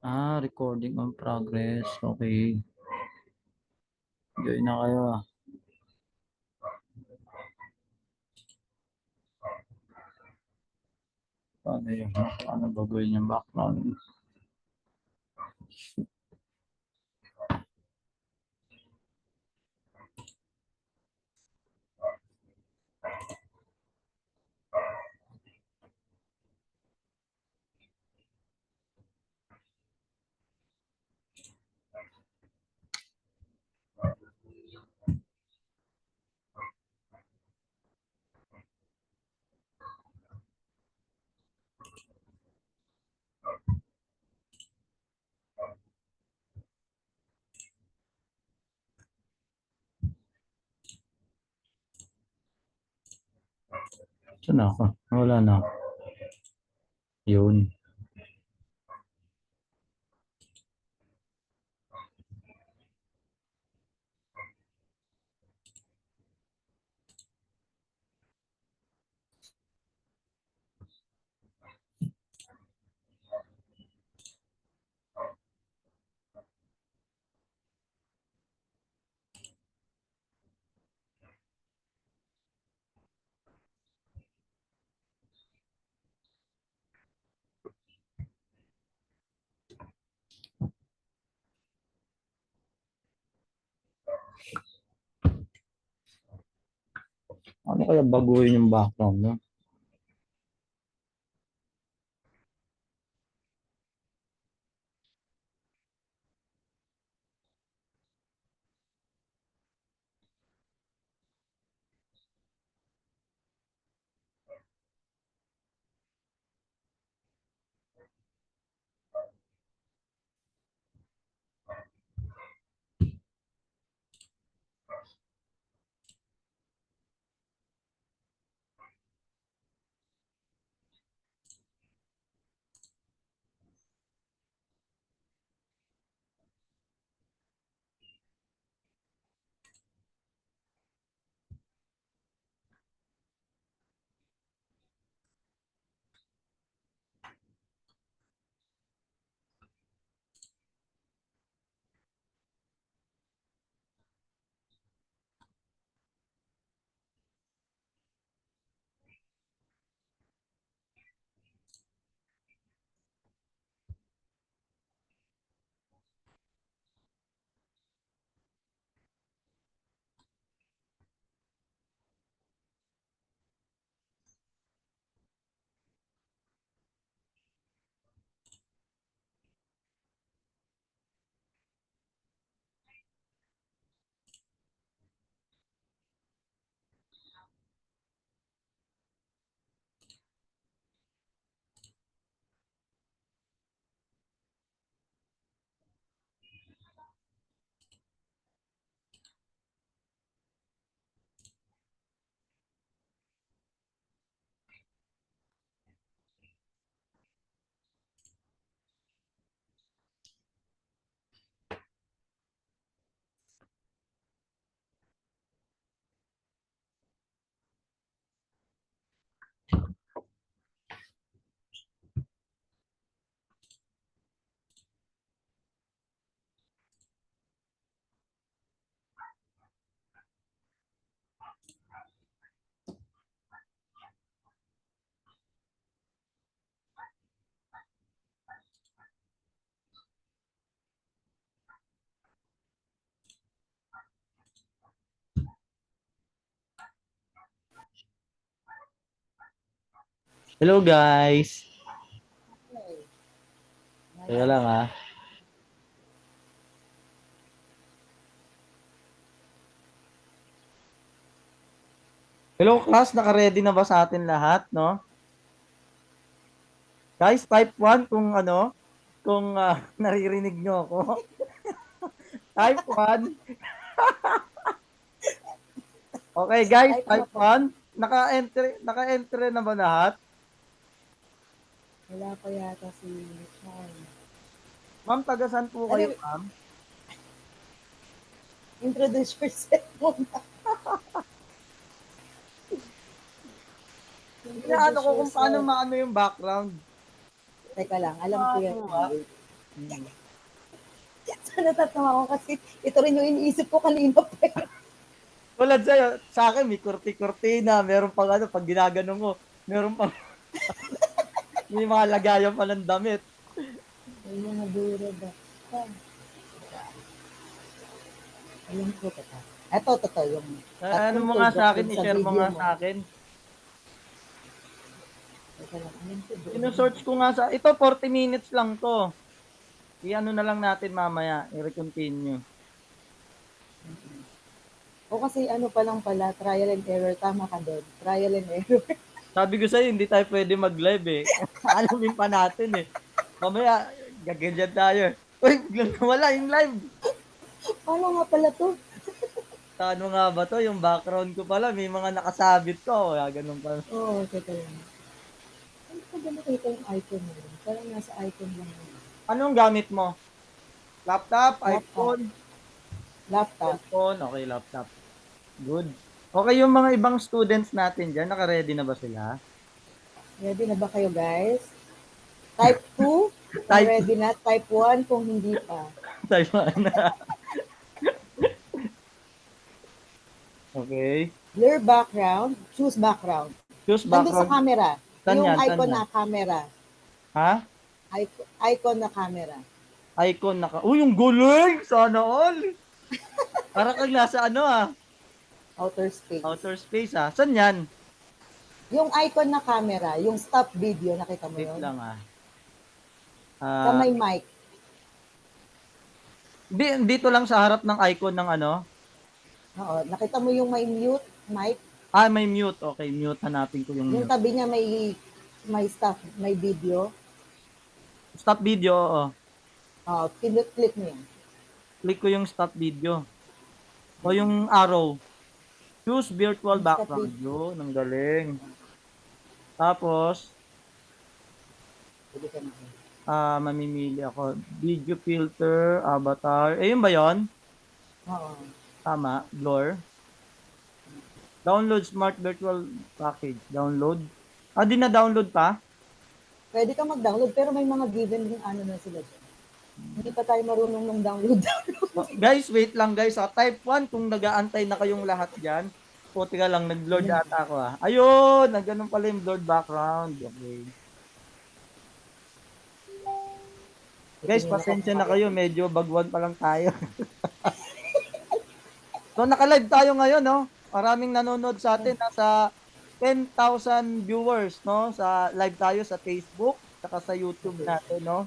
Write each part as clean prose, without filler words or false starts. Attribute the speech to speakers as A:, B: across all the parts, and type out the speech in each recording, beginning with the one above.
A: Recording on progress. Okay. Join na kayo. Paano yun? Paano baguhin yung background? Saan ako? Wala na. Yun. Ano kaya baguhin yung background, no? Hello guys. Kaya lang ha. Hello class, naka-ready na ba sa atin lahat, no? Guys, type 1 kung kung naririnig nyo ako. Type 1. Okay guys, type 1. Naka-enter na ba lahat?
B: Wala pa yata si Sean.
A: Ma'am, taga saan po kayo, ma'am?
B: Introduce yourself muna.
A: Inaano
B: Introduce
A: ko kung paano
B: yourself.
A: maano yung background.
B: Teka lang, alam ko yan.
A: Ano ba?
B: Wait.
A: Hmm.
B: So, natatawa ko kasi ito rin yung iniisip ko kanina pa.
A: Tulad sa'yo, sa akin may kurti-kurtina, meron pang ano, pag ginaganon mo, meron pang may mga lagayan pa ng damit.
B: May mga duro ba? Ayun po, tata. Ito, totoo yung
A: Ano
B: tatlong
A: mo nga sa
B: favorite
A: akin,
B: dun sa
A: i-share mo
B: video
A: nga
B: mo.
A: sa akin.
B: Teka lang, ayun po doon.
A: Sino-search ko nga sa, ito 40 minutes lang to. I-ano na lang natin mamaya, i-continue.
B: O kasi ano pa lang pala, trial and error. Tama ka doon. Trial and error.
A: Sabi ko sa'yo, hindi tayo pwede mag-live eh. Alamin pa natin eh. Mamaya, gaganyan tayo. Uy, biglang nawala yung live.
B: Paano nga pala to?
A: Sa ano nga ba to? Yung background ko pala, may mga nakasabit ko. Kaya ganun pa.
B: Oo, teka lang. Ano pa ba nakita yung icon mo? Parang nasa icon lang yun.
A: Anong gamit mo? Laptop,
B: Laptop.
A: iPhone,
B: Laptop.
A: cellphone? Okay, laptop. Good. Okay, yung mga ibang students natin dyan, naka-ready na ba sila?
B: Ready na ba kayo guys? Type 2 kung
A: Type,
B: ready na. Type 1 kung hindi pa.
A: type na. Okay.
B: Blur background. Choose background.
A: Choose
B: Nandun sa
A: background.
B: camera.
A: Saan
B: Yung
A: yan? Saan
B: icon
A: yan?
B: na camera.
A: Ha?
B: Icon na camera.
A: Icon naka. Uy, yung guling! Sana all! Para kang nasa ano ah.
B: Outer space.
A: Outer space ah. Saan yan?
B: Yung icon na camera, yung stop video, nakita mo
A: Wait
B: yun?
A: lang ah.
B: Sa
A: Ah,
B: may mic.
A: dito lang sa harap ng icon ng ano.
B: Oo, nakita mo yung may mute mic?
A: Ah, may mute. Okay, mute. Hanapin ko yung
B: Yung
A: mute.
B: tabi niya may stop, may video.
A: Stop video. Oo.
B: Click mo yan.
A: Click ko yung stop video. O yung arrow. Choose virtual
B: Yung stop
A: background.
B: video.
A: Yun, ang galing. Tapos,
B: Pwede ka na.
A: mamimili ako. Video filter, avatar. Eh, yun ba yun?
B: Oo.
A: Tama. Blur. Download smart virtual package. Download. Ah, di na-download pa?
B: Pwede ka mag-download, pero may mga given din ano na sila dyan. Hindi pa tayo marunong ng download.
A: Oh, guys, wait lang guys. Type 1 kung nag-aantay na kayong lahat dyan. Puti ka lang, nag-load ata ako ah. Ayun, ganun pala yung blurred background. Okay. Guys,
B: Tingin ako
A: pasensya
B: kung
A: na
B: kaya.
A: kayo. Medyo bagwan pa lang tayo. So, naka-live tayo ngayon, no? Maraming nanonood sa atin. Nasa 10,000 viewers, no? Sa live tayo sa Facebook, saka sa YouTube
B: Okay.
A: natin, no?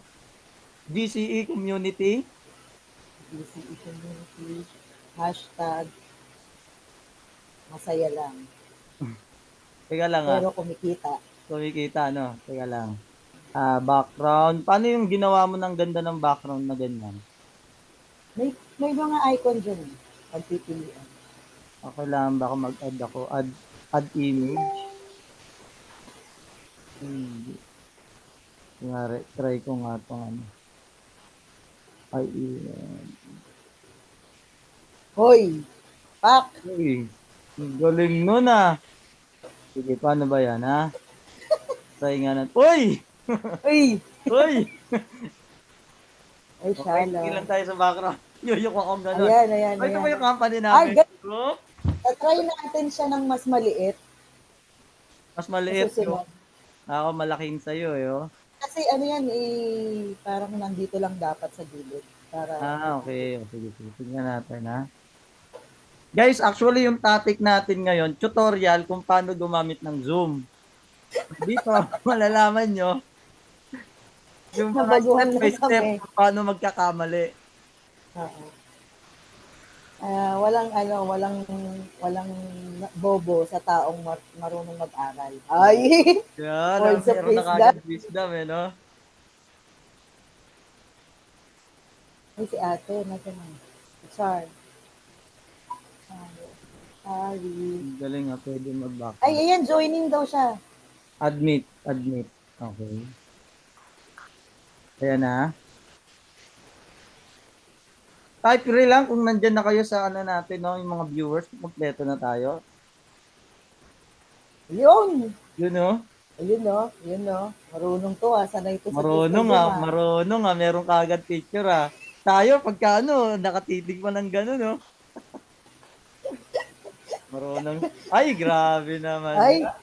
A: GCE Community.
B: BCE community, hashtag, masaya lang.
A: Teka lang ah.
B: Pero kumikita.
A: Kumikita, no? Teka lang. Background. Paano yung ginawa mo ng ganda ng background na ganyan?
B: May mga icon dyan. Pagpipilian.
A: Okay lang, baka mag-add ako. Add image. Hindi. Kunwari, try ko nga itong ano. Ay,
B: Hoy! Pak!
A: uy, ang galing nun ah. Sige, paano ba yan ha? Try nga natin. Uy!
B: Uy!
A: Uy!
B: Ay,
A: Okay,
B: shala.
A: sige lang tayo sa background. Yuyok akong ganun.
B: Ayan, ayan,
A: Ay, ito ba
B: ayan.
A: yung company
B: Ay,
A: namin? Group?
B: try natin siya ng mas maliit
A: Mas
B: sa
A: maliit yung
B: susunod.
A: ako malaking sa'yo eh. Oh.
B: Kasi ano yan, parang nandito lang dapat sa gilid. Para,
A: Okay. O, sige, sige. Tingnan natin ha. Guys, actually yung topic natin ngayon, tutorial kung paano gumamit ng Zoom. Dito, malalaman nyo yung mga step
B: nabaguhan
A: by
B: lang
A: step
B: kami.
A: kung paano magkakamali.
B: Oo. Walang bobo sa taong marunong mag-aral. Ay!
A: Yan,
B: Words of
A: meron na
B: wisdom.
A: kagad wisdom eh, no?
B: Ay, si ate, nasa na? Char. Sorry.
A: Ang galing nga, pwede
B: Ay,
A: mag-background.
B: ayan, joining daw siya.
A: Admit. Okay. Ayan na. Type 3 lang kung nandyan na kayo sa ano natin, no? Yung mga viewers, kompleto na tayo.
B: Yun!
A: Yun, no?
B: Ayun no, yun no. Marunong to sanay to sa
A: Marunong
B: Google
A: ah,
B: ah.
A: marunong ah, meron kaagad picture ah. Tayo pagka ano, nakatitig pa ng gano'n, no? Marunong. Ay, grabe naman
B: Ay,
A: siya.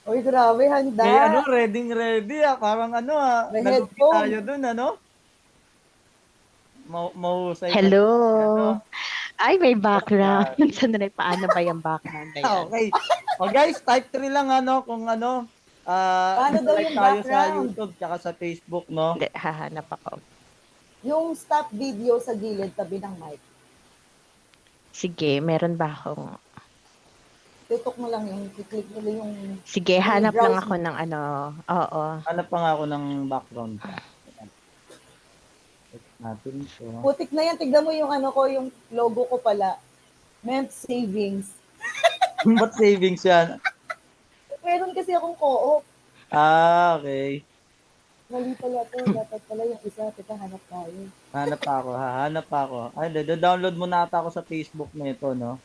B: uy grabe,
A: May ano,
B: handa.
A: ready ah. Parang ano ah,
B: May
A: nalugi tayo
B: headphone.
A: dun, ano? Mahusay talaga. Ano?
C: Hello. Ay, may background.
A: Yan.
C: Sandali, paano ba yung background na yan?
A: Okay. O guys, type 3 lang ano, kung ano,
B: Paano daw
A: like
B: yung
A: tayo sa
B: background?
A: YouTube tsaka sa Facebook, no?
C: Hindi, hahanap ako.
B: Yung stop video sa gilid tabi ng mic.
C: Sige, meron ba akong...
B: Tutok mo lang yung, i-click mo lang yung,
C: Sige, hanap lang
B: i-browse
C: ako
B: mo.
C: ng ano. Oo.
A: Hanap pa nga ako ng background pa. Ayan. Text natin to.
B: Putik na yan, tignan mo yung ano ko, yung logo ko pala. Ment Savings.
A: Ba't savings yan?
B: Meron kasi akong co-op.
A: Ah, okay.
B: Mali pala to, dapat pala yung isa. Teka, hanap tayo.
A: Hanap pa ako, hahanap pa ako. Ay, download muna ata ako sa Facebook nito, no?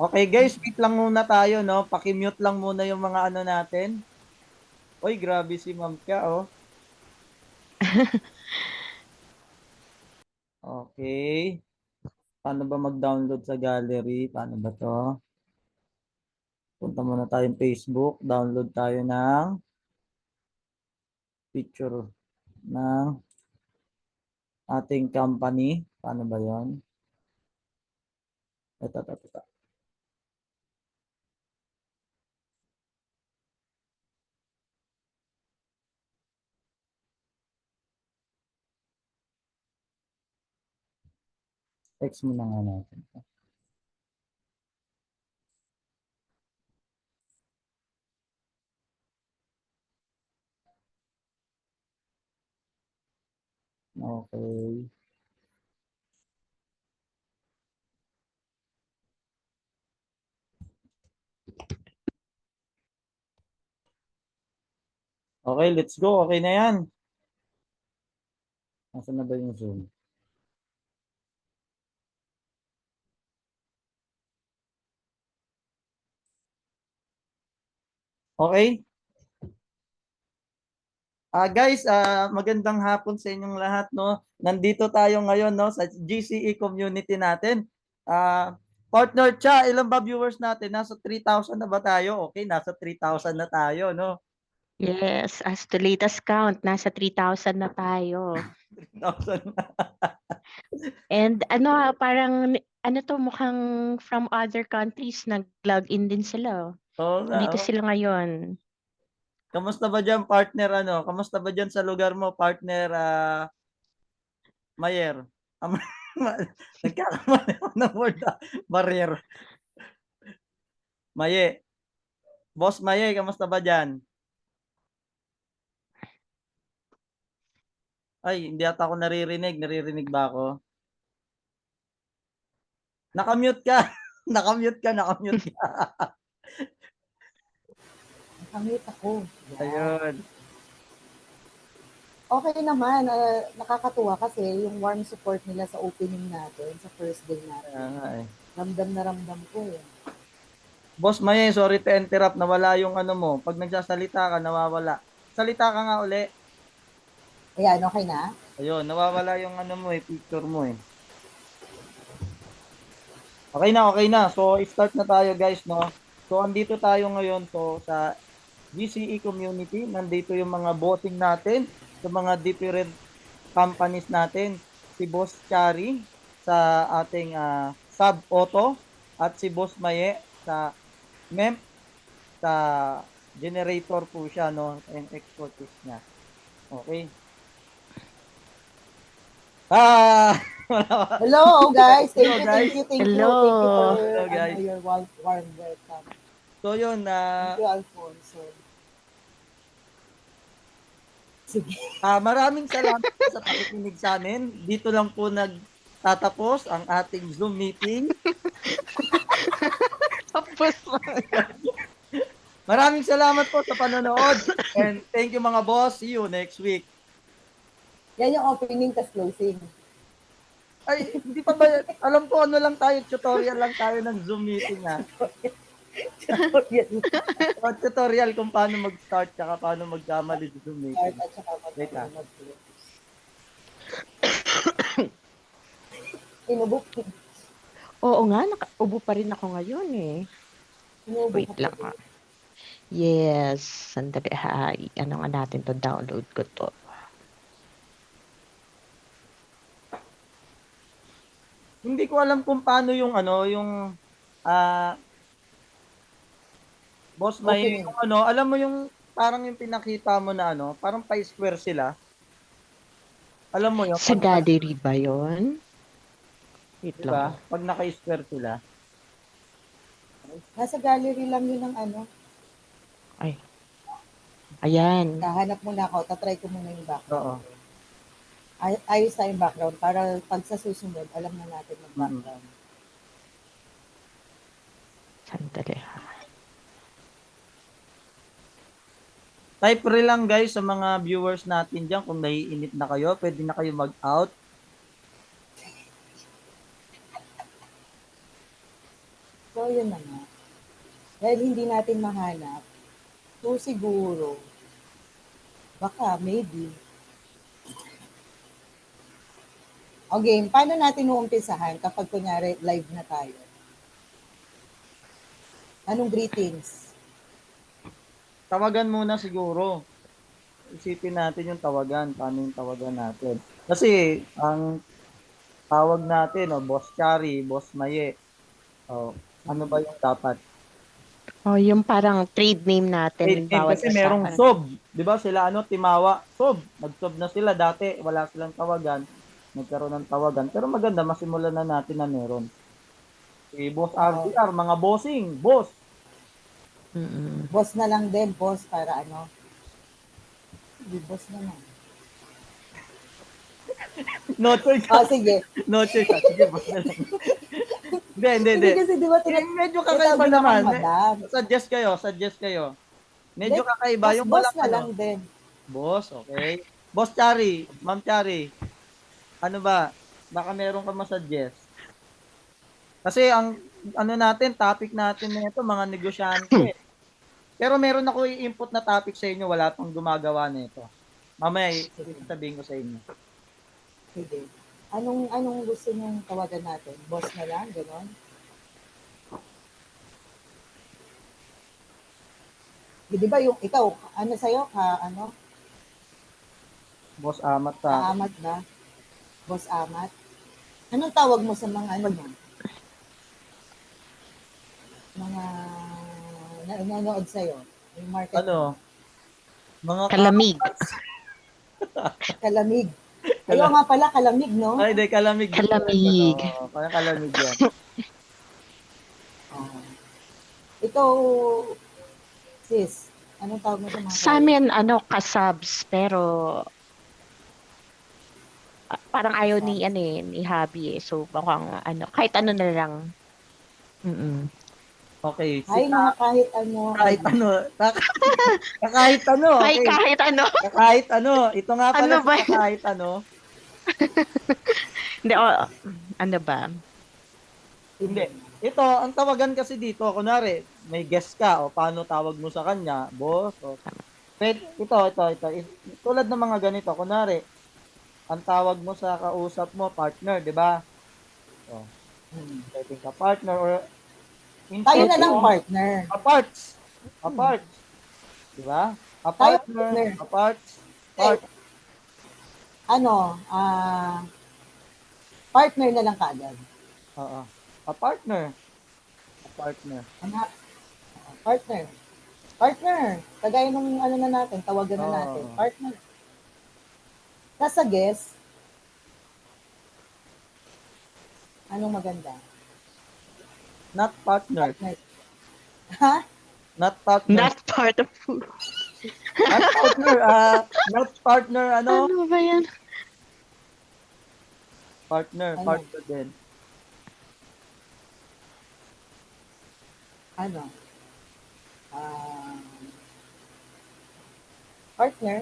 A: Okay, guys, wait lang muna tayo, no? Paki-mute lang muna yung mga ano natin. Oy, grabe si Ma'am ka, oh. Okay. Paano ba mag-download sa gallery? Paano ba to? Punta muna tayong Facebook. Download tayo ng picture ng ating company. Paano ba yon? Ito. Text mo na nga natin. Okay. Okay, let's go. Okay na yan. Nasaan na ba yung Zoom? Okay. Guys, magandang hapon sa inyong lahat, no. Nandito tayo ngayon, no, sa GCE community natin. Partner Cha, ilan ba viewers natin? Nasa 3,000 na ba tayo? Okay, nasa 3,000 na tayo, no.
C: Yes, as the latest count, nasa 3,000 na tayo.
A: 3,000 na.
C: And ano, parang, ano to, mukhang from other countries, nag-log in din sila.
A: Oo nga,
C: Dito
A: oh.
C: sila ngayon.
A: Kamusta ba dyan, partner, ano? Kamusta ba dyan sa lugar mo, partner Mayer? Nagkakamali ako ng word, Mayer. Maye. Boss Maye, kamusta ba dyan? Ay, hindi ata ako naririnig. Naririnig ba ako? Nakamute ka. Nakamute ka.
B: Nakamute ako. Yeah.
A: Ayun.
B: Okay naman, nakakatuwa kasi yung warm support nila sa opening natin, sa first day natin.
A: Eh.
B: Ramdam na ramdam ko eh.
A: Boss Maye, sorry to interrupt. Nawala yung ano mo. Pag nagsasalita ka, nawawala. Salita ka nga uli.
B: Ayan, okay na?
A: Ayun, nawawala yung ano mo eh, picture mo eh. Okay na. So, start na tayo guys, no? So, andito tayo ngayon so sa GCE community. Nandito yung mga voting natin sa mga different companies natin. Si Boss Chari sa ating Sub Auto at si Boss Maye sa MEMP sa generator po siya, no? Yung expertise niya. Okay.
B: Hello guys, thank
A: Hello,
B: you,
A: guys.
B: thank you, thank you,
C: Hello.
B: thank you for
A: Hello, guys.
B: your warm welcome.
A: So, yun,
B: Thank you, Alfonso. Sige.
A: maraming salamat sa pakikinig sa amin. Dito lang po nagtatapos ang ating Zoom meeting.
C: Tapos
A: Maraming salamat po sa panonood. And thank you mga boss. See you next week.
B: Yan yung opening tas closing.
A: Ay, hindi pa ba? Alam ko ano lang tayo, tutorial lang tayo ng Zoom meeting ha. Tutorial kung paano mag-start tsaka paano magkamali sa Zoom
B: Start
A: meeting.
B: at saka
A: Wait lang.
B: mag-close. Inubok.
C: Oo nga, nakaubo pa rin ako ngayon eh.
B: Inubok
C: Wait
B: ko
C: lang
B: po.
C: ah. Yes, sandali ha. Ano nga natin to, download ko to.
A: Hindi ko alam kung paano yung ano, yung boss may
B: Opening.
A: yung ano, alam mo yung parang yung pinakita mo na ano, parang pa-square sila. Alam mo yun,
C: Sa gallery ba yun? Wait
A: di
C: lang
A: ba?
C: ah.
A: Pag naka-square sila.
B: Nasa gallery lang yun ng ano.
C: Ay. Ayan.
B: Kahanap muna ako. Tatry ko muna yung
A: Oo.
B: background. Ayos na yung background para pag sa susunod, alam na natin yung background.
C: Sandali ha.
A: Type re lang guys sa mga viewers natin dyan kung naiinit na kayo, pwede na kayo mag-out.
B: So, yun na nga. Dahil hindi natin mahanap, so siguro, baka, maybe. Okay, paano natin uumpisahan kapag kunyari live na tayo? Anong greetings?
A: Tawagan muna siguro. Isipin natin yung tawagan, paano yung tawagan natin. Kasi ang tawag natin, Boss Chari, Boss Maye. Ano ba yung dapat?
C: Oh, yung parang trade name
A: Trade
C: natin,
A: name
C: bawat
A: kasi
C: isa.
A: merong Sob. 'Di ba sila Timawa, Sob. Nag-Sob na sila dati, wala silang tawagan. Nagkaroon ng tawagan. Pero maganda, masimulan na natin na meron. Si Boss
B: Oo.
A: RDR, mga bossing, boss.
C: Mm-mm.
B: Boss na lang din, boss, para ano. Sige, boss na lang.
A: No choice.
B: Oh, sige.
A: No choice. Sige, boss na lang. Hindi.
B: Hindi kasi di ba
A: Medyo
B: tinatawag
A: kakaiba
B: din akong
A: naman.
B: madam.
A: Suggest kayo. Medyo kakaiba yung
B: Boss
A: walang
B: na
A: ano.
B: lang din.
A: Boss, okay. Boss Chari, Ma'am Chari. Ano ba? Baka meron ka masuggest. Kasi ang ano natin, topic natin nito mga negosyante. Pero meron ako i-input na topic sa inyo, wala pang gumagawa nito. Mamaya sabihin ko sa inyo.
B: Sige. Anong gusto niyong tawagan natin? Boss na lang, gano'n? Di ba yung ikaw, ano sa'yo,
A: Boss Amat sa akin.
B: kaamat ba? Boss Amat? Anong tawag mo sa mga ano mo? Mga nanonood sa'yo? Yung market
A: Ano? Mga
C: Kalamig.
B: kalamig. Ayaw nga pala, kalamig, no?
A: Ay, di, kalamig.
C: Kalamig.
A: Parang kalamig yan.
B: Oh. Ikaw, sis, anong tawag mo sa mga
C: Sa amin, kasabs, pero parang ayaw ni, ni Habi eh. So, baka kahit ano na lang. Mm-mm.
A: Okay.
B: Ay, mga kahit ano.
A: Kahit ano. Kahit ano.
C: Ay,
A: Okay.
C: kahit ano.
A: Kahit ano. Ito nga pala
C: Ano ba
A: sa kahit ano.
C: Hindi, ano ba?
A: Hindi. Ito, ang tawagan kasi dito, kunwari, may guest ka, paano tawag mo sa kanya? Boss, ito. Tulad ng mga ganito, kunwari, ang tawag mo sa kausap mo, partner, di ba? Pwede ka partner or
B: Tayo na lang partner.
A: Apart. Di ba? A
B: Tayo
A: partner,
B: partner.
A: part.
B: Partner na lang kaagad.
A: Oo. A partner.
B: Partner. Kagaya nung ano na natin, tawagan na natin. Partner. Nasa guest, anong maganda?
A: Not partner.
B: Ha?
A: Not partner.
C: Not part of food.
A: Not partner. Not partner, ano?
C: Ano ba yan?
A: Partner din.
B: Partner.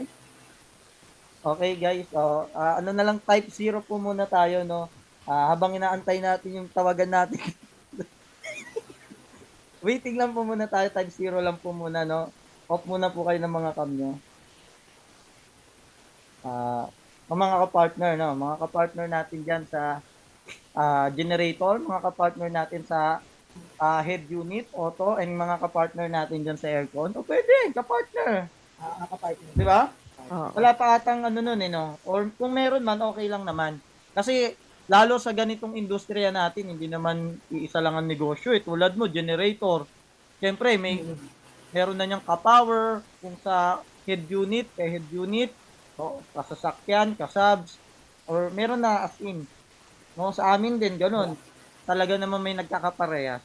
A: Okay guys, ano na lang type 0 po muna tayo, no? Habang inaantay natin yung tawagan natin. Waiting lang po muna tayo, time zero lang po muna, no? Off muna po kayo ng mga cam nyo. Mga kapartner, no? Mga kapartner natin dyan sa generator, mga kapartner natin sa head unit, auto, and mga kapartner natin dyan sa aircon. O pwede, kapartner.
B: Nakapartner.
A: Di ba?
C: Oo.
A: Wala pa atang ano nun, eh, no? Or kung meron man, okay lang naman. Kasi, lalo sa ganitong industriya natin, hindi naman iisa lang ang negosyo, eh. Tulad mo, generator. Siyempre, meron na niyang ka-power, kung sa head unit, head unit, o kasasakyan, kasabs, or meron na as in. No, sa amin din, ganun. Talaga naman may nagkakaparehas.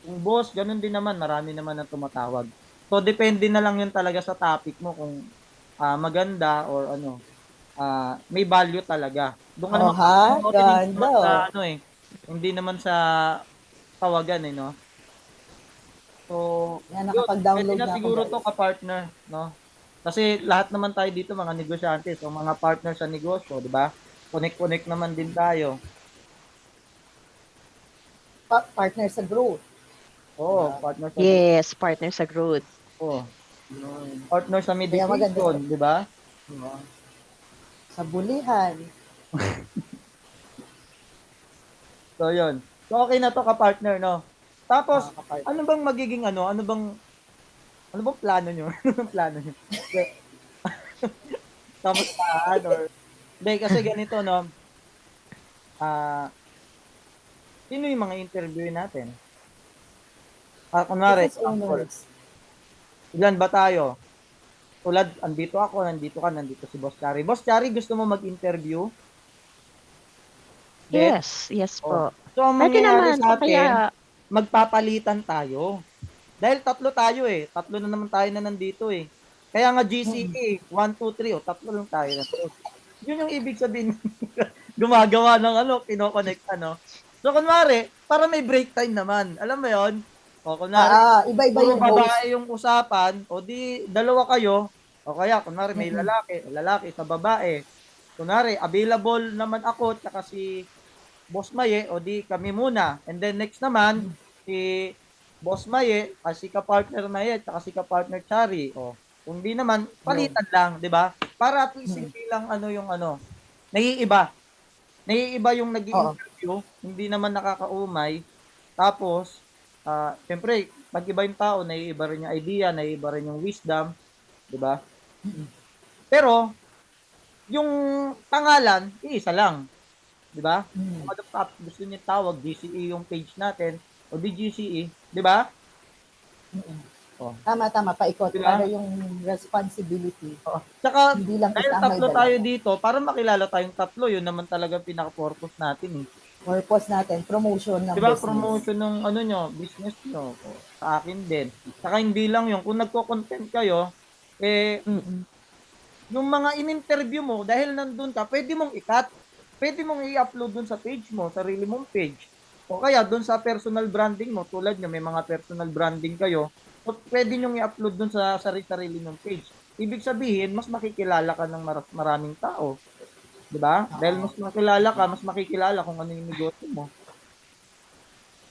A: Yung boss, ganun din naman, marami naman ang tumatawag. So, depende na lang yun talaga sa topic mo kung maganda or ano, may value talaga. Doon ka
B: Oh,
A: naman
B: ha?
A: panonoodin, hindi
B: Ganda,
A: naman sa
B: oh.
A: ano eh, hindi naman sa tawagan eh, no? So,
B: Yan,
A: yun, pwede
B: nakapag-download
A: na
B: na ako,
A: siguro to
B: guys.
A: ka-partner, no? Kasi lahat naman tayo dito mga negosyante, so mga partner sa negosyo, di ba? Connect-connect naman din tayo.
B: Partner sa growth.
A: Oo, partner sa
C: Yes, partner sa growth.
A: oh,
B: Yun.
A: partner sa
B: Kaya maganda
A: meditation,
B: to.
A: di ba?
B: Sa bulihan.
A: So, yun. So, okay na to ka-partner, no? Tapos,
B: Nakapartner.
A: ano bang magiging ano bang plano nyo? Ano bang plano nyo? Hindi, kamustahan or, hindi, kasi ganito, no? Ah, sino yung mga interview natin? Kunwari,
B: Business
A: example,
B: owners.
A: ilan ba tayo? Tulad, andito ako, nandito ka, nandito si Boss Chari. Boss Chari, gusto mo mag-interview? Hindi?
C: Yes
A: Oh.
C: po.
A: So, ang
C: Pwede
A: mangyayari
C: naman,
A: sa
C: o
A: atin,
C: kaya,
A: magpapalitan tayo. Dahil tatlo tayo eh. Tatlo na naman tayo na nandito eh. Kaya nga GCE, 1, 2, 3, o tatlo lang tayo na. So, yun yung ibig sabihin gumagawa ng ano, kinoconnect ano. So, kunwari, para may break time naman. Alam mo yon. O, kunwari,
B: Iba-iba
A: puro
B: yung host.
A: babae yung usapan, o di, dalawa kayo, o kaya, kunwari, may lalaki sa babae. Kunwari, available naman ako, tsaka si Boss Maye, o di kami muna. And then next naman, si Boss Maye, si ka-partner Maye, tsaka si ka-partner Chari. O, kung di naman,
B: Yun.
A: palitan lang, di ba? Para at least hindi lang ano yung ano, naiiba. Naiiba yung nag
B: Oo.
A: interview hindi naman nakakaumay. Tapos, syempre, pag iba yung tao, naiiba rin yung idea, naiiba rin yung wisdom, di ba? Pero, yung pangalan, iisa lang. Di ba? Kung ano pa gusto niyo tawag, GCE yung page natin, o di GCE, di ba? Oh,
B: Tama, paikot.
A: di ba?
B: Para yung responsibility,
A: Oh. Tsaka,
B: hindi lang
A: dahil
B: isa ang may
A: tatlo tayo
B: dala.
A: dito, para makilala tayong tatlo, yun naman talaga pinaka-purpose natin eh.
B: Purpose natin, promotion ng
A: Di ba?
B: business.
A: Promotion ng ano nyo, business nyo, o, sa akin din. Tsaka hindi lang yun, kung nagko-content kayo, eh,
C: mm,
A: yung mga in-interview mo, dahil nandun ka, pwede mong ikat. Pwede mong i-upload dun sa page mo, sarili mong page. O kaya dun sa personal branding mo, tulad nyo, may mga personal branding kayo, so pwede nyo i-upload dun sa sarili mong page. Ibig sabihin, mas makikilala ka ng maraming tao. Di ba? Dahil mas makilala ka, mas makikilala kung ano yung negosyo mo.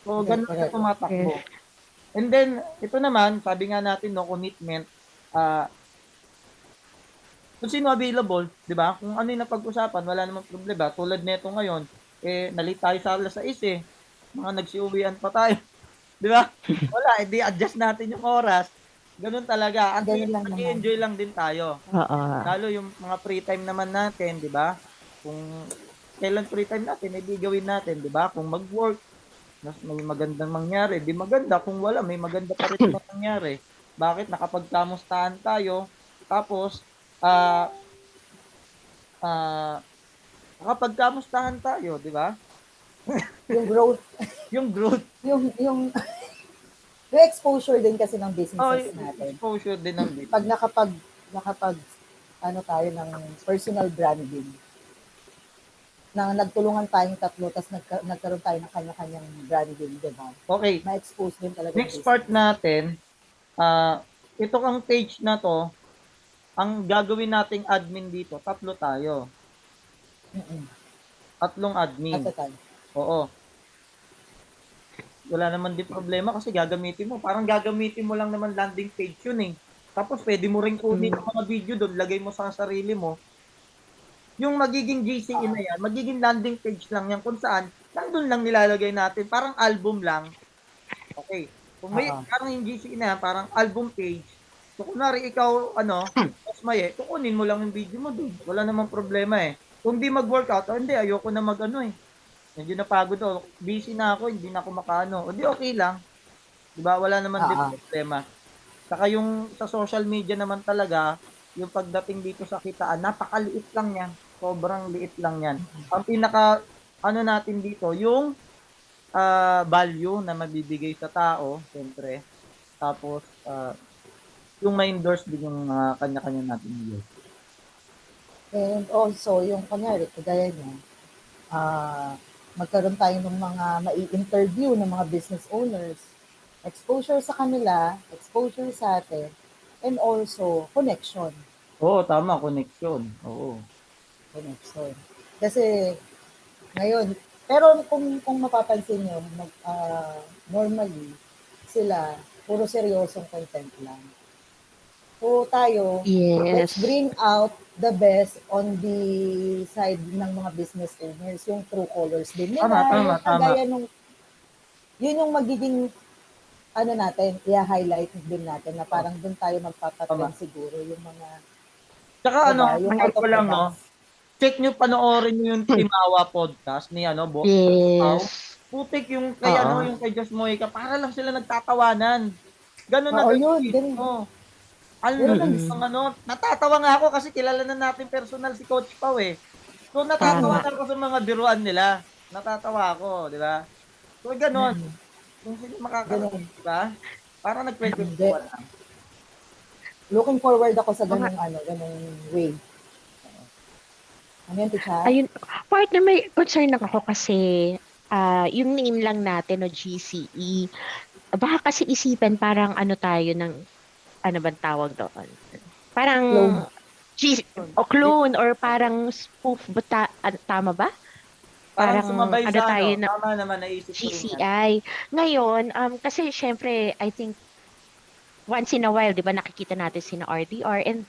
A: So, ganun siya
B: Correct.
C: yes.
A: tumatakbo. And then, ito naman, sabi nga natin, no, commitment, ah, kung sino available, 'di ba? Kung ano yung napag-usapan, wala namang problema. Tulad nito ngayon, nalita tayo sa alas 6 eh. Mga nagsiuwian pa tayo, 'di ba? Wala, edi adjust natin yung oras. Ganun talaga. At
B: Ganun
A: least
B: lang naman.
A: nag-enjoy lang din tayo.
C: Oo.
A: Lalo yung mga free time naman natin, 'di ba? Kung kailan free time natin, edi gawin natin, 'di ba? Kung mag-work, mas may magandang mangyari, di maganda. Kung wala, may maganda pa rin naman nangyari. Bakit? Nakapagkamustahan tayo. Tapos, ah, ah, nakapagkamustahan tayo, di ba?
B: Yung growth,
A: Yung growth,
B: yung exposure din kasi ng
A: oh,
B: businesses natin.
A: exposure din ng
B: Pag
A: business.
B: nakapag ano tayo ng personal branding, na nagtulungan tayong tatlo, tapos nagkaroon tayo ng kanya-kanyang branding, di ba?
A: Okay,
B: Ma-expose din talaga yung
A: next part
B: business.
A: natin, ito ang page na to, ang gagawin nating admin dito, tatlo tayo. Tatlong
B: At
A: admin.
B: the time.
A: Oo. wala naman din problema kasi gagamitin mo. Parang gagamitin mo lang naman landing page yun eh. Tapos pwede mo rin kunin yung mga video doon, lagay mo sa sarili mo. Yung magiging GCE na yan, magiging landing page lang yan kung saan, nandun lang nilalagay natin. Parang album lang. Okay. Kung may,
B: Oo.
A: parang yung GCE na yan, parang album page. So, kunwari ikaw, mas maye, kukunin mo lang yung video mo doon. Wala namang problema eh. Kung di mag-workout, hindi, ayoko na eh. Medyo napagod ako. Busy na ako, hindi na ako makaano. O di okay lang. Di ba? Wala naman din
B: Oo.
A: problema. Saka yung sa social media naman talaga, yung pagdating dito sa kitaan, napakaliit lang yan. Sobrang liit lang yan. Ang pinaka, natin dito, yung value na mabibigay sa tao, siyempre. Tapos, yung ma-endorse din yung kanya-kanya natin videos.
B: And also, yung kunyari, kagaya niya, magkaroon tayo ng mga mai-interview ng mga business owners. Exposure sa kanila, exposure sa atin, and also connection.
A: Oo, tama, connection. Oo.
B: Connection. Kasi ngayon, pero kung mapapansin nyo, normally, sila, puro seryosong content lang. So tayo, let's
C: Yes.
B: bring out the best on the side ng mga business owners, yung true colors din nila,
A: Tama.
B: yung kagaya nung, yun yung magiging, natin, i-highlight din natin na parang dun tayo magpapatrend siguro yung mga,
A: Tsaka
B: diba, yung
A: share
B: out of
A: ko
B: the
A: lang,
B: box.
A: check nyo, panoorin nyo yung Timawa podcast ni Pao.
C: Yes.
A: Putik yung kay
C: Oo.
A: yung kay Josh Mojica, para lang sila nagtatawanan. Ganun na
B: Oo, yun,
A: gagawin mo.
B: ganun ang
A: Natatawa nga ako kasi kilala na natin personal si Coach Pao eh. So natatawa
C: Tama.
A: ako sa mga biruan nila. Natatawa ako, di ba? So ganun. Kung sino makakarating,
B: ganun.
A: di ba? Para
B: Hindi.
A: nagkwento-kwentuhan lang.
B: Looking forward ako sa
C: Mga,
B: ganung way. Ano yan, Ticha?
C: ayun, partner, may concern lang ako kasi yung name lang natin, no, GCE, baka kasi isipin parang ano tayo ng, ano bang tawag doon? Parang
B: Clone.
C: clone or parang spoof, tama ba?
A: Parang
C: Parang
A: sumabay
C: ano
A: sa
C: tayo na
A: tama naman, naisip ko rin yan.
C: GCI. Ngayon, kasi syempre, I think once in a while, di ba, nakikita natin sina RDR and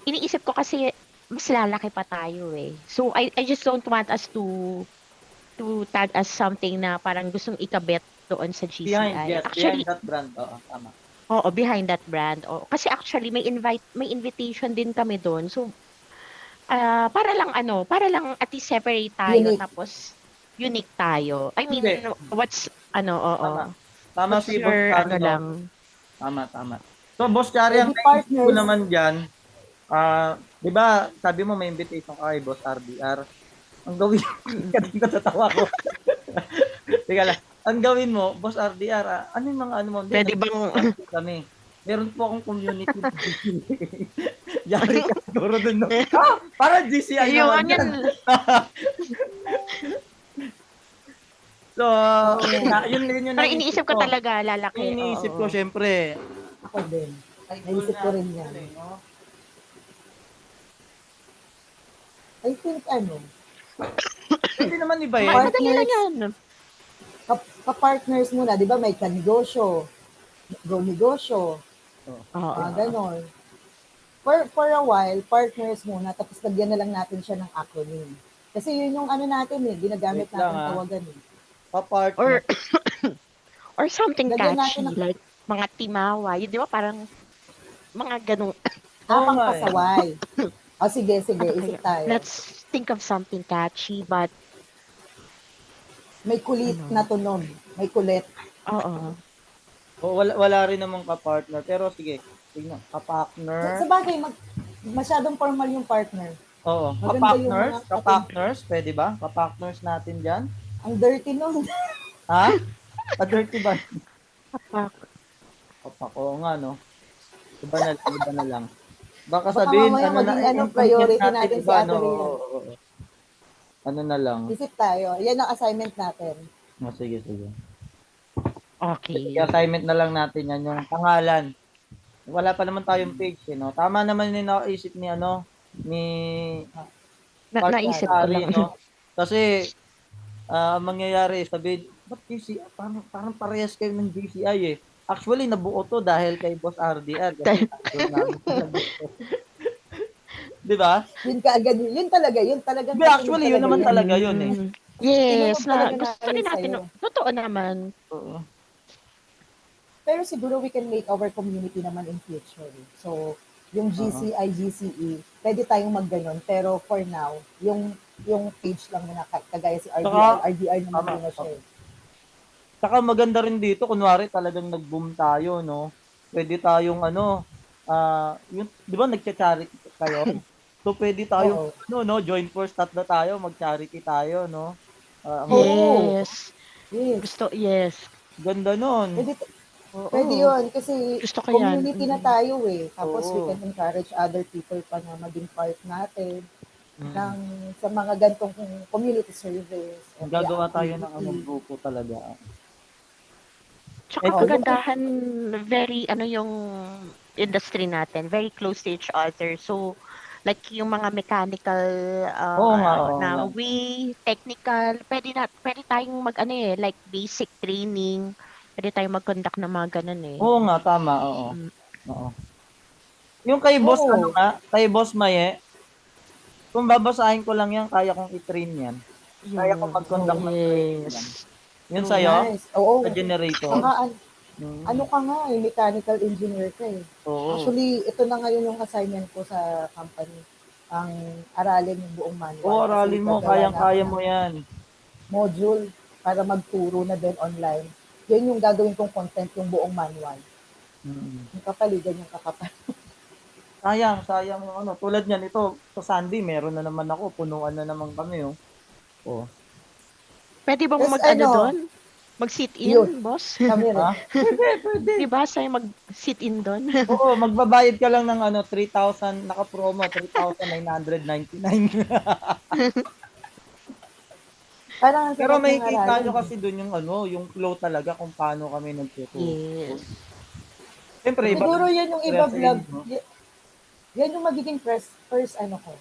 C: iniisip ko kasi mas lalaki pa tayo eh. So I just don't want us to tag as something na parang gustong ikabet doon sa GCI.
A: Behind
C: Actually,
A: that brand. Oo, tama.
C: oo, behind that brand. Oo. Kasi actually may invitation din kami doon. So para lang at least separate tayo
B: Unique.
C: tapos unique tayo. I mean,
A: Hindi.
C: what's oo.
A: Tama. Tama
C: What's
A: si Boss
C: your
A: Chari, no?
C: lang?
A: Tama. So, Boss Chari, ang
B: Edi
A: naisip ko
B: partners.
A: naman dyan, di ba, sabi mo may invitation ka kay Boss RDR. Ang gawin, kanina natatawa ko. Teka lang. Ang gawin mo, Boss RDR, ano yung mga mo? Hindi,
C: Pwede bang
A: kami. Meron po akong community. Yari ka siguro dun, no? Para GCI
C: yung
A: naman yan. So, yun yung
C: parang iniisip ko talaga lalaki.
A: Iniisip ko,
C: Oo.
A: syempre.
B: Ako din. Naisip ko rin yan. I think
A: Pwede naman iba eh.
C: Madali lang yan.
B: Ka-partners muna, di ba may kanegosyo, go negosyo,
C: Oo.
B: ganon. For a while, partners muna, tapos lagyan na lang natin siya ng acronym. Kasi yun yung natin ginagamit
A: Wait lang,
B: natin tawagan
A: Pa-partner.
C: Or something
B: Lagyan
C: catchy,
B: natin
C: like mga timawa. Yun, di ba? Parang mga ganung,
B: pang
A: nga eh.
B: pasaway. Sige, isip tayo.
C: let's think of something catchy, but,
B: May kulit na tunog. May kulit.
C: oo.
A: Wala rin namang ka-partner. Pero sige, tignan. Ka-partner.
B: Sa bagay, masyadong formal yung partner.
A: Oo.
B: Maganda yung
A: Ka-partners.
B: mga-
A: Ka-partners. Pwede ba? Ka-partners natin dyan.
B: Ang dirty nun.
A: Ha? Pa-dirty ba?
C: Kapak.
A: Kapak. Oo nga, no? Iba na lang. Baka
B: Baka
A: sabihin,
B: mamaya maging
A: yung
B: priority
A: content
B: natin si
A: iba,
B: Ate
A: no?
B: Rian.
A: Oo. Ano na lang.
B: Isip tayo. Yan ang assignment natin.
A: Sige.
C: Okay.
A: I-assignment na lang natin yan, yung pangalan. Wala pa naman tayong page, no? Tama naman yung naisip ni
C: Naisip ko
A: Partner,
C: lang.
A: no? Kasi, ang mangyayari, sabihin, ba't GCI? Parang parehas kayo ng GCI eh. Actually, nabuo to dahil kay Boss RDR kasi idol namin talaga ito. Di ba?
B: Yun talagang
A: Hindi,
B: kasunod
A: actually, yun
B: talaga
A: naman
B: yun.
A: talaga yun eh.
B: Sinunod
C: Yes, na
B: talaga
C: gusto
B: namin
C: rin natin,
B: sa'yo.
C: totoo naman.
A: Oo.
B: Pero siguro we can make our community naman in future. So, yung
A: Oo.
B: GCI, GCE, pwede tayong magganon. Pero for now, yung page lang na kagaya si RDR.
A: Saka,
B: RDR naman
A: tama.
B: din na siya.
A: Saka maganda rin dito, kunwari talagang nag-boom tayo, no? Pwede tayong ano, yung, di ba nagcha-charity kayo? So pwede tayong,
B: Oo.
A: ano, no, join force, tatlo tayo, mag-charity tayo, no? Ang
B: Oo.
C: Yes.
B: Yes.
C: Yes.
A: ganda nun.
B: Pwede, pwede
C: Oo.
B: yun. Kasi
C: Gusto ko yan.
B: community na tayo eh. Tapos we
A: Oo.
B: can encourage other people pa na maging part natin
A: Mm.
B: ng sa mga gantong community service o kaya
A: Gagawa tayo ng ano,
B: activity.
A: grupo talaga.
C: Tsaka
A: Eh,
B: Oh, yung
C: kagandahan, very, ano yung industry natin, very close to each other. So, like yung mga mechanical
A: oo nga, oo
C: na
A: nga.
C: way, technical, pwede tayong mag, ano eh, like basic training, pwede tayong mag-conduct ng mga ganun eh.
A: Oo nga, tama, oo.
C: Mm.
A: Oo. Yung kay boss, ano
B: oo.
A: nga, kay boss Maye, kung babasahin ko lang yan, kaya kong i-train yan. Kaya kong
C: Yun.
A: mag-conduct
B: Oo.
A: ng training yan.
C: Yes.
A: Yun
C: True.
A: sa'yo,
B: Nice. Oo.
A: sa generator.
B: Saka ano
A: Mm.
B: ka nga eh, mechanical engineer ka eh.
A: Oo.
B: Actually, ito na ngayon yung assignment ko sa company. Ang aralin yung buong
A: Oo,
B: manual kasi
A: aralin mo,
B: gagawa na ako
A: kayang-kaya
B: ng
A: mo yan.
B: module para magturo na din online. Yun yung gagawin kong content, yung buong manual.
A: Mm.
B: Yung kapaligan yung kakapal.
A: Sayang yung ano. Tulad niyan, ito, sa Sunday, meron na naman ako, punuan na naman kami, oh. Oh.
C: Pwede bang
B: Tapos
C: mag-ano
B: ano,
C: doon? Mag-sit
B: yun,
C: in, boss?
B: kami rin.
A: Ha? Pwede.
C: Di ba sa'yo mag-sit in doon?
A: Oo, magbabayad ka lang ng ano, 3,000, naka-promo, 3,999.
B: Parang ang
A: Pero
B: sarap ng
A: makikita
B: aralin
A: nyo
B: eh.
A: kasi doon yung ano, yung flow talaga kung paano kami nagtuturo.
C: Yes.
A: Siyempre, iba
B: Siguro
A: rin
B: yan yung iba
A: experience sa
B: vlog,
A: inyo.
B: yan yung magiging first ano ko.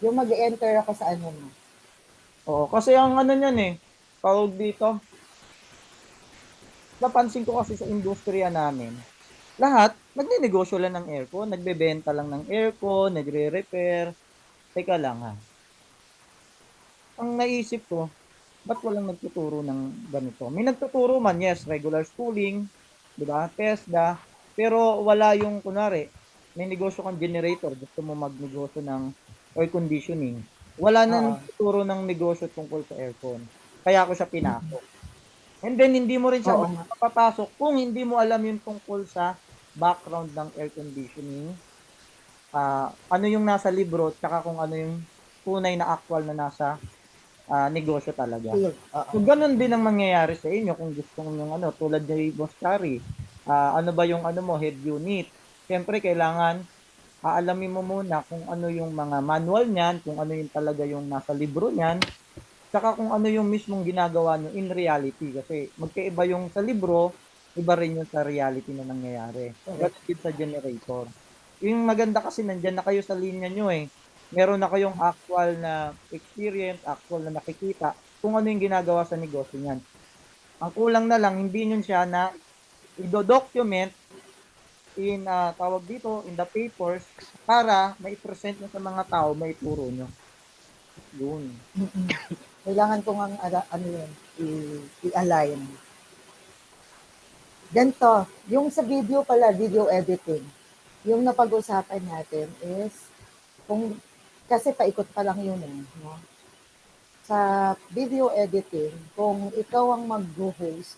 B: Yung mag-enter ako sa ano mo.
A: Oo, kasi ang ano niyan eh, tawag dito, napansin ko kasi sa industriya namin, lahat, nagnenegosyo lang ng aircon, nagbebenta lang ng aircon, nagre-repair. Teka lang ha. Ang naisip ko, ba't walang nagtuturo ng ganito? May nagtuturo man, yes, regular schooling, di ba? TESDA, pero wala yung, kunwari, may negosyo kang generator, gusto mo magnegosyo ng air conditioning. Wala na
B: Oo.
A: nagtuturo ng negosyo tungkol sa aircon. Kaya ako siya pinasok. And then, hindi mo rin siya
B: Oo nga.
A: mapapasok kung hindi mo alam yung tungkol sa background ng air conditioning, ano yung nasa libro, tsaka kung ano yung tunay na actual na nasa negosyo talaga.
B: Feel. Oo.
A: So, ganun din ang mangyayari sa inyo kung gusto nyo ano, tulad ni Boss Kari, ano ba yung ano mo, head unit. Siyempre, kailangan aalamin mo muna kung ano yung mga manual niyan, kung ano yung talaga yung nasa libro niyan, saka kung ano yung mismong ginagawa nyo in reality. Kasi magkaiba yung sa libro, iba rin yung sa reality na nangyayari.
B: Correct.
A: Ganun din sa generator. Yung maganda kasi nandyan na kayo sa linya nyo eh. Meron na kayong actual na experience, actual na nakikita kung ano yung ginagawa sa negosyo niyan. Ang kulang na lang, hindi nyo siya na i-document in, tawag dito, in the papers para mai-present nyo sa mga tao, maituro nyo. Yun.
B: Mm-mm. Kailangan ko nga ano yun, i-align. Ganito, yung sa video pala, video editing, yung napag-usapan natin is, kung, kasi paikot pa lang yun eh, no? Sa video editing, kung ikaw ang mag-host,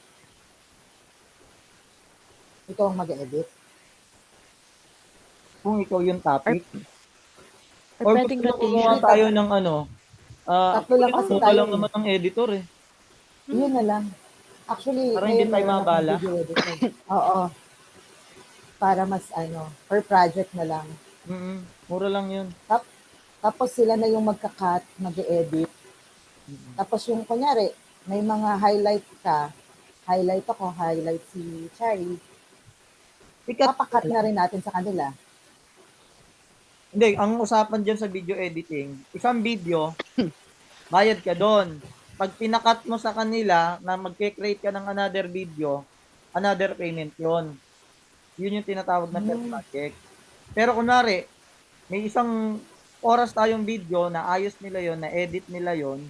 B: ikaw ang mag-edit.
A: Kung ikaw yung
C: Or,
A: topic.
C: or
A: Or gusto
C: pwedeng
A: mo gumawa
B: Hindi,
C: rotation.
A: tayo ng ano,
B: tatlo
A: actually,
B: lang kasi
A: mura
B: tayo
A: lang
B: eh.
A: naman ang editor eh.
B: Yun
C: Hmm.
B: na lang. Actually,
A: Para hindi
B: ngayon
A: tayo
B: meron akong
A: mabala.
B: video editor. Oo, para mas ano, per project na lang.
A: Mura lang yun.
B: Tapos sila na yung magka-cut, mag-edit.
A: Mm-mm.
B: Tapos yung kunyari, may mga highlight ka, highlight ako, highlight si Cherry,
A: Ikat mo
B: papakat na
A: lang.
B: rin natin sa kanila.
A: Hindi, ang usapan dyan sa video editing, isang video, bayad ka doon. pag pinakat mo sa kanila na magke-create ka ng another video, another payment yon. Yun yung tinatawag na per project. Pero kunwari, may isang oras tayong video na ayos nila yon, na edit nila yon,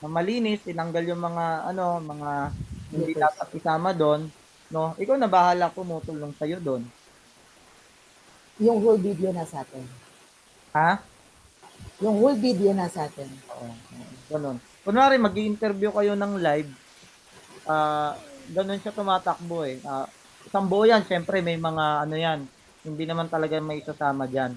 A: na malinis, tinanggal yung mga mga hindi
B: Bloopers.
A: dapat isama doon, no? Ikaw na bahala pumutol lang sa'yo doon.
B: Yung whole video na sa atin.
A: Ha?
B: Yung whole video na sa atin.
A: Oo. Ganun. Kunwari, mag-i-interview kayo ng live, ganun siya tumatakbo eh. Isang buo yan, syempre may mga yan, hindi naman talaga may isasama dyan.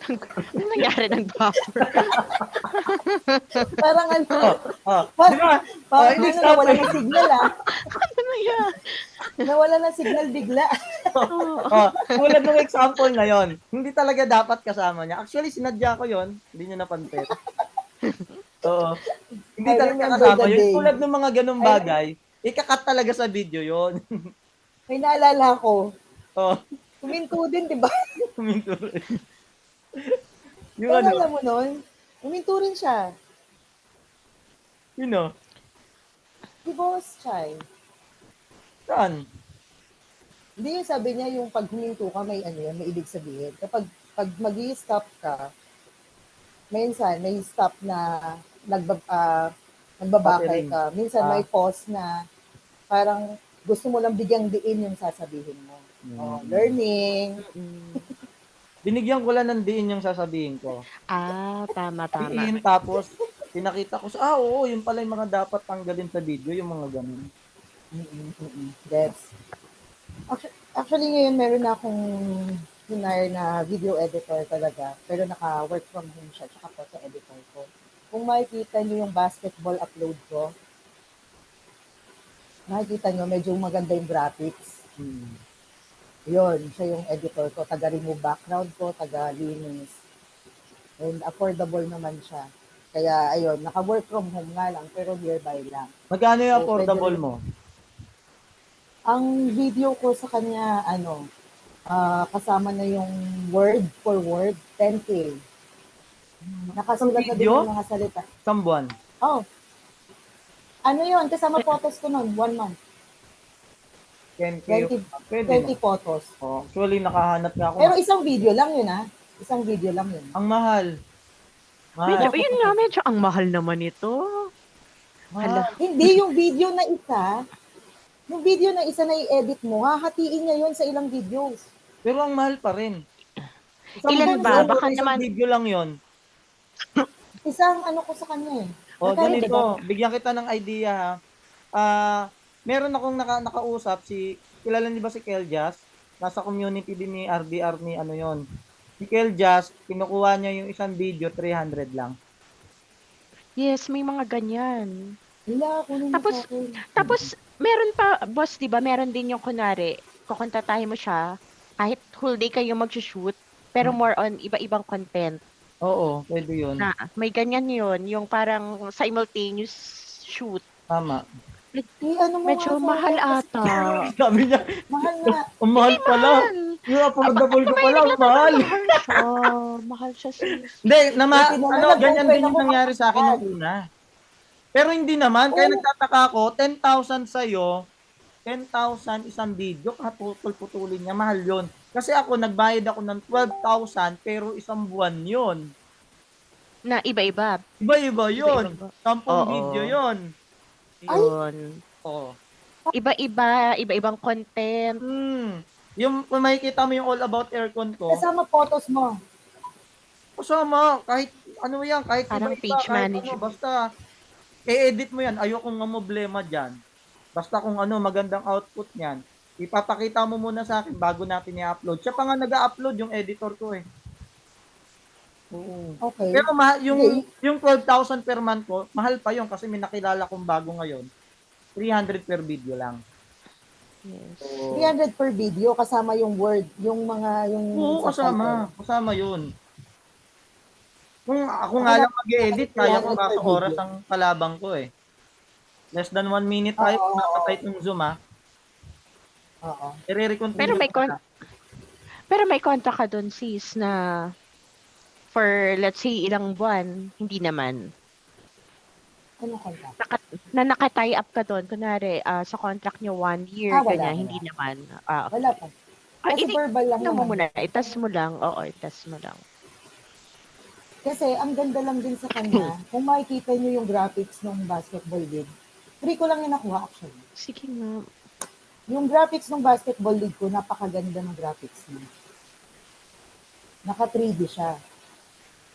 C: Ano nangyari ng buffer?
B: Parang ano,
A: Di ba?
B: parang
A: Hindi
B: nawala ng signal
C: Ano nangyari?
B: Nawala ng signal bigla.
A: Tulad ng example na yon, hindi talaga dapat kasama niya. Actually, sinadya ko yon, hindi niya napansin. Oo. Hindi
B: I
A: talaga
B: remember
A: kasama
B: the
A: yun.
B: day.
A: Tulad ng mga ganung bagay, ikakat talaga sa video yon.
B: May naalala ko.
A: Oo.
B: Huminto din, di ba?
A: Huminto rin. Yung
B: Pero
A: ano,
B: alam mo nun, huminto rin siya.
A: you know,
B: Di boss, Chay.
A: saan?
B: Hindi yung sabi niya yung pag huminto ka, may ano yan, may ibig sabihin. Kapag mag-i-stop ka, minsan may stop na nagbabakal
A: Buffering.
B: ka. Minsan may pause na parang gusto mo lang bigyang diin yung sasabihin mo. Oh, learning.
A: Binigyan ko lang ng diin yung sasabihin ko.
C: Tama.
A: Diin, tapos pinakita ko oo, yun pala yung mga dapat tanggalin sa video, yung mga ganun.
B: That's actually ngayon meron na akong hinire na video editor talaga, pero naka-work from home siya, tsaka photo editor ko. Kung makikita niyo yung basketball upload ko, makikita niyo medyo maganda yung graphics. Yun, siya yung editor ko. Taga-remove background ko, taga-linis. And affordable naman siya. Kaya, ayun, naka-work from home nga lang, pero nearby lang.
A: Magkano yung
B: So,
A: affordable
B: pwede rin-
A: mo?
B: Ang video ko sa kanya, kasama na yung word for word, 10K. Nakasulat na din
A: Video?
B: yung mga salita.
A: Isang buwan.
B: Oh, ano yun? Kasama photos ko nun, 1 month.
A: 10K.
B: 20,
A: Pwede
B: 20
A: na.
B: photos.
A: Oh, actually, nakahanap nga ako.
B: Pero isang video lang yun, ha? Isang video lang yun.
A: Ang mahal.
C: Medyo, yun nga, medyo ang mahal naman ito. Hala.
B: Hindi yung video na isa, na i-edit mo, hahatiin niya yun sa ilang videos.
A: Pero ang mahal pa rin.
C: Ilan ba? Baka
A: isang
C: naman-
A: video lang yon.
B: Isang ano ko sa kanya eh.
A: O,
B: Magkano,
A: ganito.
B: diba?
A: Bigyan kita ng idea, ha. Meron akong nakausap, kilala niyo ba si Keljas? Nasa community din ni RDR ni yon. Si Keljas, kinukuha niya yung isang video, 300 lang.
C: Yes, may mga ganyan.
B: Wala, kunin mo
C: Tapos,
B: sa akin.
C: Tapos, meron pa, boss, di ba, meron din yung kunwari, kukontatahin mo siya, kahit whole day kayo mag-shoot, pero more on iba-ibang content.
A: Oo, pwede yun.
C: Na, may ganyan yun, yung parang simultaneous shoot.
A: Tama.
B: Ano mo
C: Medyo
B: nga sa
C: mahal
B: akin, kasi
C: ata.
A: Sabi niya,
B: Mahal nga.
A: ang mahal pala. Yung affordable ko pala, ang mahal.
C: Mahal siya sis.
A: Hindi,
B: Kasi naman,
A: ganyan
B: nag-open
A: din yung
B: ako
A: nangyari sa akin
B: kapag-
A: nung una. Pero hindi naman, kaya
B: Oo.
A: nagtataka ako, 10,000 sa'yo, 10,000 isang video, kaputol-putulin niya, mahal yon. Kasi ako, nagbayad ako ng 12,000, pero isang buwan yon.
C: Na iba-iba.
A: Iba-iba yun.
C: Iba-iba.
A: 10
C: Oo.
A: video yon.
C: Yun.
A: Oo.
C: Iba-ibang content.
A: Yung, kung makikita mo yung All About Aircon ko,
B: Kasama photos mo.
A: kasama, kahit ano yan, kahit
C: Parang
A: iba-iba,
C: page
A: kahit
C: management.
A: basta, i-edit mo yan, ayokong problema dyan. Basta kung magandang output niyan, ipapakita mo muna sa akin bago natin i-upload. Siya pa nga nag-upload yung editor ko eh. Oo.
B: Okay.
A: Pero
B: Hindi.
A: yung 12,000 per month ko, mahal pa yun kasi may nakilala kong bago ngayon. 300 per video lang.
C: Yes.
A: So,
B: 300 per video, kasama yung word, yung
A: oo,
B: subtitle.
A: kasama yun. Kung ako nga lang mag-edit, kaya ko kaso oras ang kalabang ko eh. Less than 1 minute tayo,
B: Oo.
A: napatay ng Zoom ha.
B: Oo.
A: I-re-continue
C: Pero may
A: ko na.
C: pero may contract ka dun sis na for let's say ilang buwan, hindi naman.
B: Anong contract?
C: Naka-tie up ka dun. Kunwari, sa contract nyo 1 year,
B: Wala,
C: ganyan,
B: wala.
C: hindi naman.
B: Wala
C: Okay.
B: pa. Kasi verbal lang
C: Ano mo
B: naman.
C: muna, itas mo lang. Oo, itas mo lang.
B: Kasi ang ganda lang din sa kanya, kung makikita nyo yung graphics ng basketball league, free ko lang yung nakuha actually.
C: Sige nga.
B: Yung graphics ng basketball league ko, napakaganda ng graphics niya. Naka 3D siya.